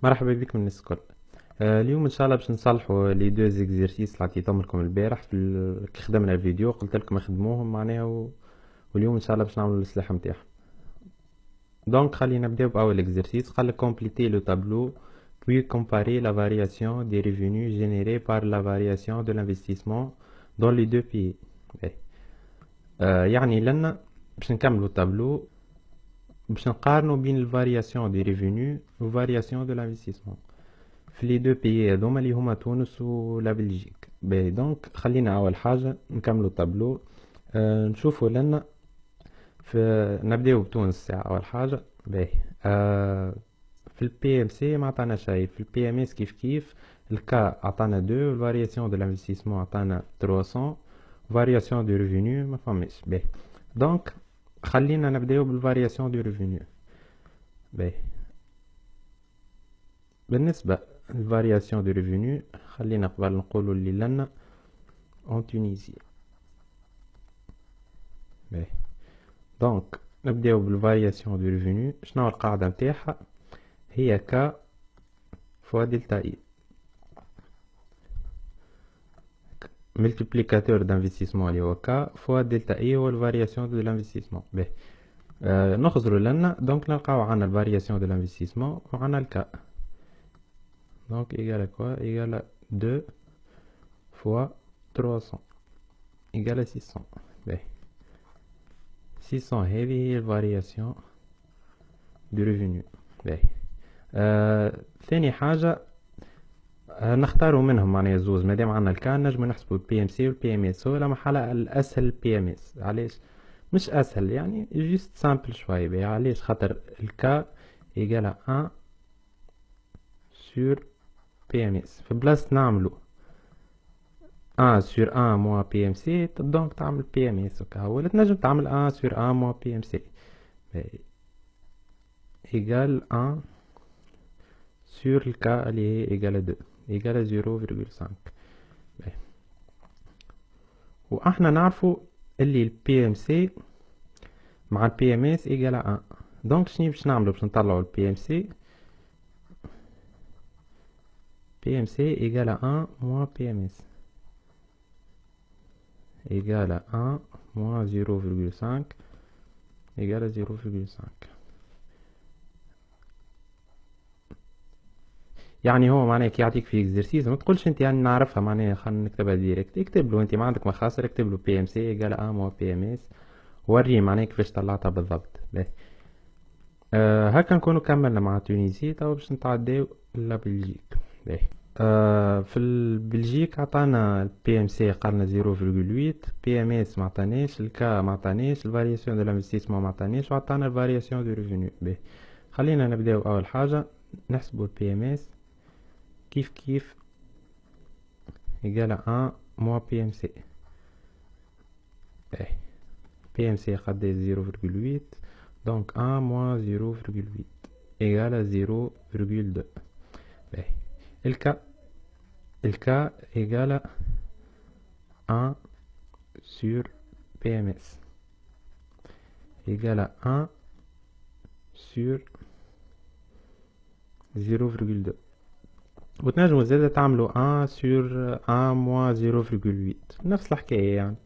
مرحبا بكم الناس الكل. اليوم ان شاء الله باش نصلحوا لي دو زيكزيرسيس اللي عطيتهم لكم البارح كي خدمنا الفيديو قلت لكم اخدموهم معناها واليوم ان شاء الله باش نعملوا الاصلاح نتاعهم. دونك خلينا نبداو باول اكزرسيس. قال لك compléter le tableau puis comparer la variation des revenus générés par la variation de l'investissement dans les deux pays. باهي. يعني لنا باش نكملوا التابلو باش نقارنوا بين الفارياسيون دي ريفينيو وفارياسيون دو لانفستيسمون في لي دو بيي هذوما اللي هما تونس ولا بلجيك. باهي دونك خلينا اول حاجه نكملوا التابلو. نشوفوا لنا نبداو بتونس ساعة اول حاجه. باهي. في البي ام سي ما عطانا شيء، في البي ام اس كيف كيف. الكا عطانا 2، الفارياسيون دو لانفستيسمون عطانا 300، فارياسيون دو ريفينيو ما فماش. باهي دونك خلينا نبداو بالفارياسيون دو ريفينيو. باهي بالنسبة للفارياسيون دو ريفينيو خلينا قبل نقولوا اللي لنا اون تونيزي. باهي دونك نبداو بالفارياسيون دو ريفينيو. شنو القاعدة نتاعها؟ هي كا فوا دلتا اي ملتيبليكاتور d'investissement اللي هو كا فوا دلتا اي هو الفارياسيون دو l'investissement. باهي نخزروا لنا دونك نلقاو عنا الفارياسيون دو l'investissement وعنا الكا. دونك إيجال كوا؟ إيجال 2 فوا 300 إيجال 600. باهي 600 هذه هي الفارياسيون دو ريفينيو. باهي ثاني حاجة نختاروا منهم معناها زوز. مادام عندنا الكان نجمو نحسبوا البي ام سي والبي ام اس. هو لما حالة الأسهل البي ام اس. علاش؟ مش أسهل يعني جيست سامبل شوية. باهي علاش؟ خاطر الكا إيجال 1 سور بي ام اس. في بلاصة نعملو 1 sur 1 moins PMC دونك تعمل PMS وكا. ولا تنجم تعمل 1 sur 1 moins PMC égal 1 sur الكا اللي هي égal 2 égal 0,5. واحنا نعرفو اللي ال PMC مع ال PMS égal 1. دونك شنو باش نعملو باش نطلعو ال PMC؟ PMC égal 1 moins PMS égale à 1 moins 0,5 égale à 0,5. يعني هو معناه كي يعطيك في اكزرسيس ما تقولش انت يعني نعرفها معناها خلينا نكتبها ديريكت. اكتب له انت ما عندك مخاصر، اكتب له بي ام سي ايجال ا موا بي ام اس وريه معناها كيفاش طلعتها بالضبط. باهي هكا نكونوا كملنا مع تونيزي. تو باش نتعداو لبلجيك. باهي في البلجيك عطانا البي ام سي قالنا 0,8، بي ام اس ما عطاناش، الكا ما عطاناش، الفارياسيون دو لانفستيسمون ما عطاناش، وعطانا الفارياسيون دو ريفينيو. باهي خلينا نبداو اول حاجه نحسبوا البي ام اس كيف كيف égal à 1 moins PMC. باهي PMC قداش 0,8 donc 1 moins 0,8 égal à 0,2. باهي الكا égal à 1 sur PMS égal à 1 sur 0,2. وتنجموا زادا تعملوا 1 سور 1 موا 0,8 نفس الحكاية يعني.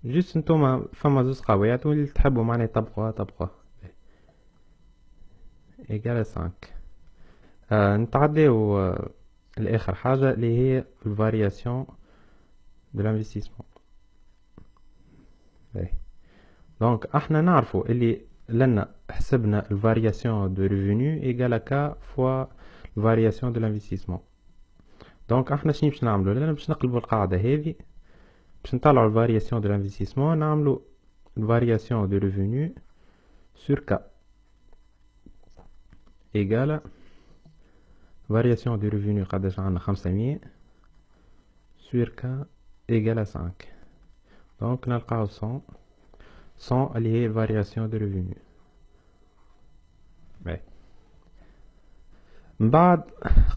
جيست نتوما فما زوز قواعد واللي تحبوا معناها طبقوها. إيجال 5. نتعداو لآخر حاجة اللي هي الفارياسيون دو لانفستيسمون. دونك احنا نعرفوا اللي لنا حسبنا الفارياسيون دو ريفينيو إيجال كا فوا الفارياسيون دو لانفستيسمون. دونك احنا شنو باش نعملو؟ لأن باش نقلبو القاعدة هذه باش نطلعو الفارياسيون دو لانفستيسمون نعملو الفارياسيون دو ريفينيو سور كا إيجال فارياسيون دو ريفينيو قداش عندنا 500 سور كا إيجال 5. دونك نلقاو 100 اللي هي الفارياسيون دو ريفينيو. من بعد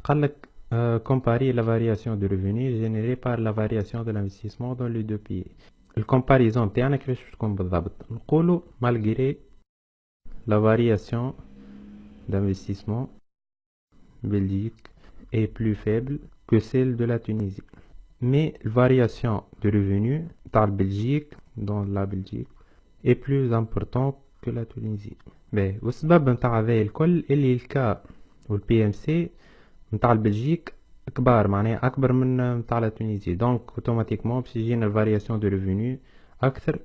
قالك comparer la variation de revenus générée par la variation de l'investissement dans les deux pays. الكومباريزون تاعنا كيفاش تكون بالضبط؟ نقولوا malgré la variation d'investissement Belgique est plus faible que celle de la Tunisie. Mais la variation de revenus dans la Belgique, est plus importante que la Tunisie. والسبب نتاع هذا الكل اللي الكا والبي ام سي نتاع البلجيك كبار، معناها اكبر من نتاع لا تونيزي، دونك اوتوماتيكمون باش يجينا الفارياسيون دو ريفوني اكثر،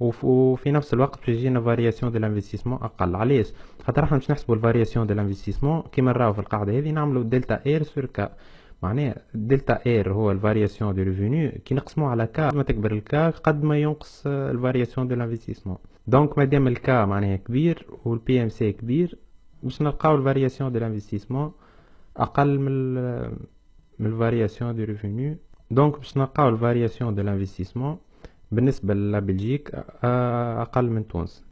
وفي نفس الوقت باش يجينا فارياسيون دو لانفستيسمون اقل. علاش؟ خاطر احنا باش نحسبوا الفارياسيون دو لانفستيسمون كيما نراو في القاعده هذه، نعملوا دلتا اير سور كا، معناها دلتا اير هو الفارياسيون دو ريفوني كي نقسموه على كا، ما تكبر الكا قد ما ينقص الفارياسيون دو لانفستيسمون. دونك مادام الكا معناها كبير والبي ام سي كبير، باش نلقاو الفارياسيون دو لانفستيسمون اقل من الفارياسيون دو ريفوني. دونك باش نلقاو الفارياسيون دو لانفستيسمون بالنسبه لبلجيك اقل من تونس.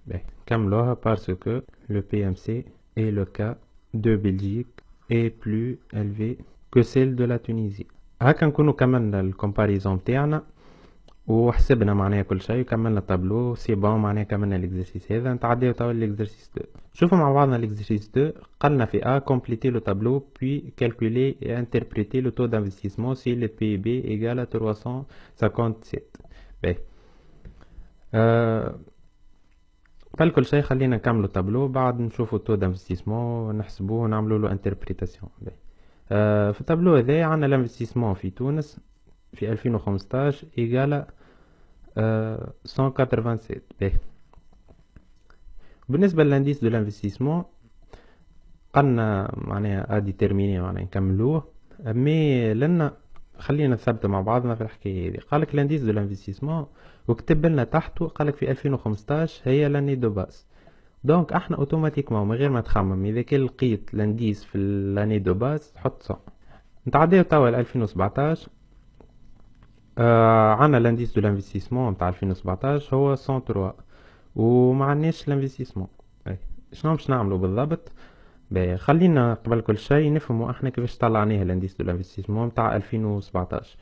كملوها باسكو لو بي ام سي et le cas de Belgique est plus élevé que celle de la Tunisie. هكا نكونوا كملنا الكومباريزون تاعنا وحسبنا معناها كل شيء وكملنا التابلو سي بون، معناها كملنا الاكزرسيس هذا. نتعداو توا الاكزرسيس 2. شوفوا مع بعضنا الاكزرسيس 2. قالنا في A compléter le tableau puis calculer et interpréter le taux d'investissement si le PIB égale à 357. باهي قبل كل شيء خلينا نكملوا التابلو، بعد نشوفوا التو دانفستيسمون نحسبوه ونعملوا له انتربريتاسيون. في التابلو هذا عندنا الانفستيسمون في تونس في 2015 إيجالا 187. بالنسبة للانديس دو لانفستيسمون قلنا معناها اديتيرميني، معناها نكملوه، مي لنا خلينا نثبت مع بعضنا في الحكاية هذه. قالك لانديس دو لانفستيسمون وكتب لنا تحته قالك في 2015 هي لاني دو باس. دونك احنا اوتوماتيكمون من غير ما تخمم، اذا كان لقيت لانديس في لاني دو باس تحط 100. نتعداو توا ل 2017. عنا لانديس دو لانفستيسمون نتاع 2017 هو 103 ومعناش لانفستيسمون. شنو باش نعملو بالضبط؟ خلينا قبل كل شيء نفهموا احنا كيفاش طلعناه لانديس دو لانفستيسمون نتاع 2017.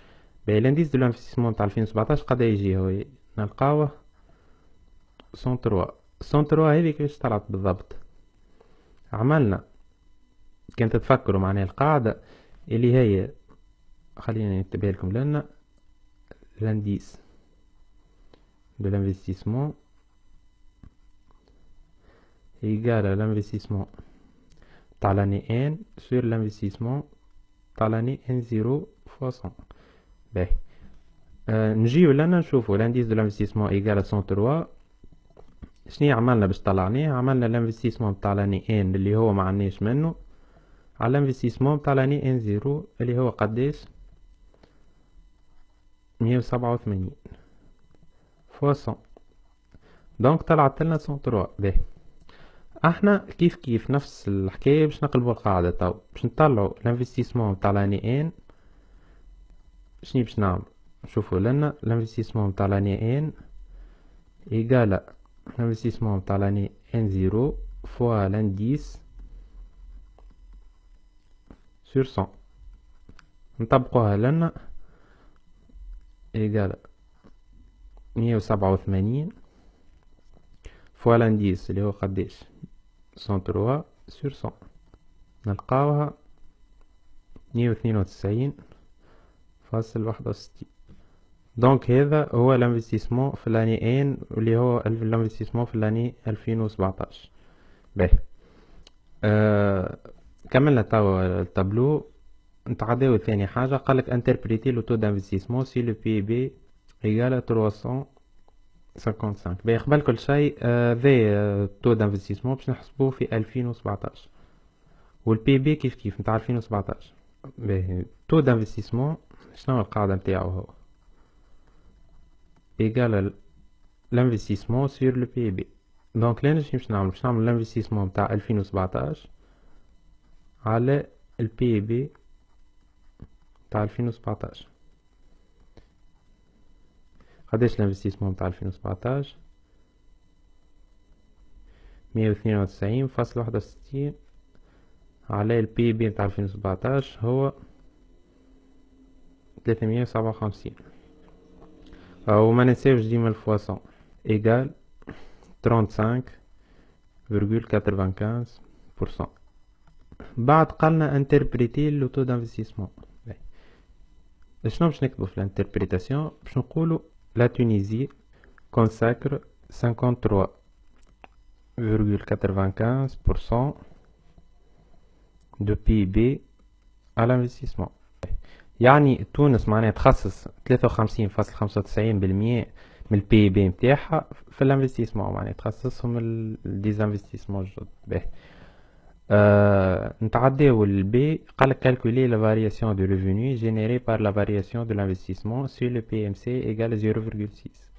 لانديس دو لانفستيسمون نتاع 2017 قد يجي هو نلقاوه 103. 103 هذه كيفاش طلعت بالضبط؟ عملنا كان تتفكروا معناها القاعدة اللي هي، خلينا نكتبها لكم لنا، لانديس دو لانفستيسمون égal à l'investissement تاع l'année N sur l'investissement تاع l'année N0 fois 100. باهي نجيو لنا نشوفو لانديس دو لانفستيسمون égal à 103. شنيا عملنا باش طلعناه؟ عملنا الانفستيسمون تاع l'année N اللي هو معناش منه على الانفستيسمون تاع l'année N0 اللي هو قداش 187 fois 100. دونك طلعت لنا 103. باهي احنا كيف نفس الحكايه باش نقلبوا القاعده تو باش نطلعوا الانفستيسمون تاع لاني ان. شنو باش نعمل؟ نشوفوا لنا الانفستيسمون تاع لاني ان ايغال الانفستيسمون تاع لاني ان 0 فوا لانديس سور 100. نطبقوها لنا ايغال 187 فوا لانديس اللي هو قداش 103 سور 100. نلقاوها 192.61. دونك هذا هو الانفستيسمون في لاني ان اللي هو الانفستيسمون في لاني 2017. باهي كملنا توا التابلو. نتعداو ثاني حاجة، قالك انتربريتي لو تو دانفستيسمون سي لو بي بي ايغال 355. باهي قبل كل شيء ذا تو دانفستيسمون باش نحسبوه في 2017 والبي بي كيف نتاع 2017. باهي تو دانفستيسمون شنو القاعدة نتاعو؟ هو ايغال l'investissement sur le PIB. دونك لين باش نعمل الانفستيسمون نتاع 2017 على البي بي نتاع 2017. قداش الانفستيسمون نتاع 2017 192.61 على البي بي نتاع 2017 هو 357. وما ننساوش ديما الفواسون ايغال 35.95%. بعد قالنا انتربريتي لو تو دانفستيسمون. شنو باش نكتبو في الانتربريتاسيون؟ باش نقولو لا تونيزي consacre 53,95% de PIB à l'investissement. يعني تونس معناها تخصص 53.95% من البي بي نتاعها في الانفستيسمون، معناها تخصصهم الديزانفستيسمون الجدد. باهي نتعداو البي، قالك calculer la variation de revenu générée par la variation de l'investissement sur le PMC égale 0,6.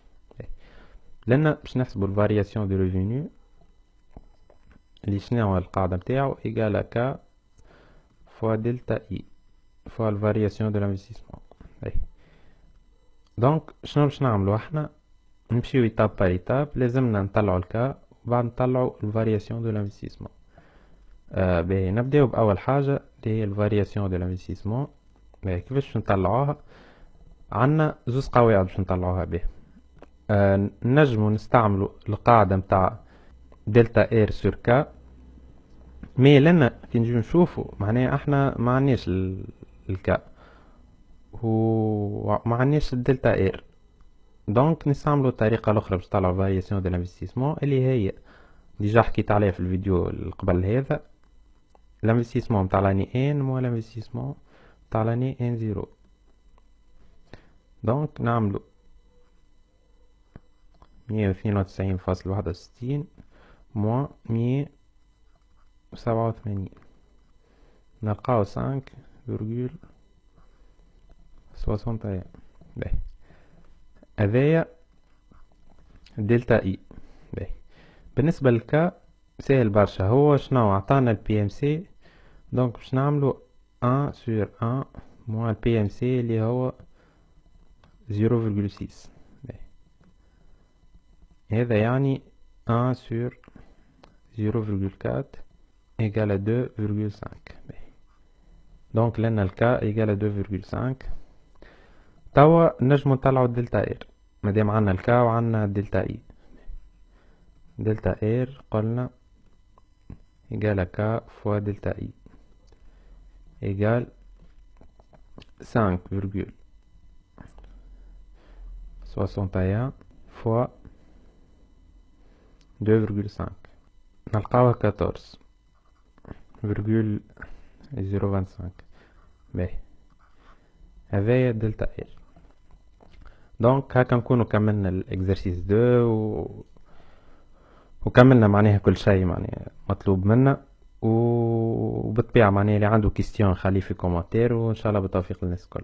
لأن باش نحسبو الفارياسيون دو ريفينيو اللي شنو القاعدة نتاعو إيجال كا فوا دلتا إي فوا الفارياسيون دو لانفستيسمون. دونك شنو باش نعملو احنا؟ نمشيو إيتاب بار إيتاب، لازمنا نطلعو الكا وبعد نطلعو الفارياسيون دو لانفستيسمون. باهي نبداو بأول حاجة اللي هي الفارياسيون دو لانفستيسمون. باهي كيفاش باش نطلعوها؟ عندنا زوز قواعد باش نطلعوها به. نجمو نستعملو القاعدة متاع دلتا ار سور كا، مي لنا كي نجيو نشوفو معناها احنا ما عناش الكا وما عناش الدلتا ار، دونك نستعملو الطريقة الأخرى باش نطلعو فارياسيون دو لانفستيسمون اللي هي ديجا حكيت عليها في الفيديو اللي قبل هذا، الانفستيسمون متاع لاني ان مو الانفستيسمون متاع لاني ان زيرو. دونك نعملو 192.61 موان 187، نلقاو 5,61. باهي هذايا دلتا اي. باهي بالنسبة للكا ساهل برشا، هو شنو عطانا البي ام سي، دونك باش نعملو 1 سور 1 موان البي ام سي اللي هو 0,6. هذا يعني 1 سور 0,4 égale 2,5. دونك لنا الكا égale 2,5. توا نجمو نطلعو الدلتا ار مادام عنا الكا وعنا الدلتا اي. دلتا ار قلنا égale كا فوا دلتا اي égale 5,61 فوا 2,5، نلقاوها 14,025. باهي هذايا دلتا ار. دونك هكا نكونو كملنا الاكزرسيس 2 وكملنا معناها كل شيء معناها مطلوب منا، وبالطبيعة معناها اللي عنده كيستيون خليه في كومنتير، وان شاء الله بالتوفيق للناس الكل.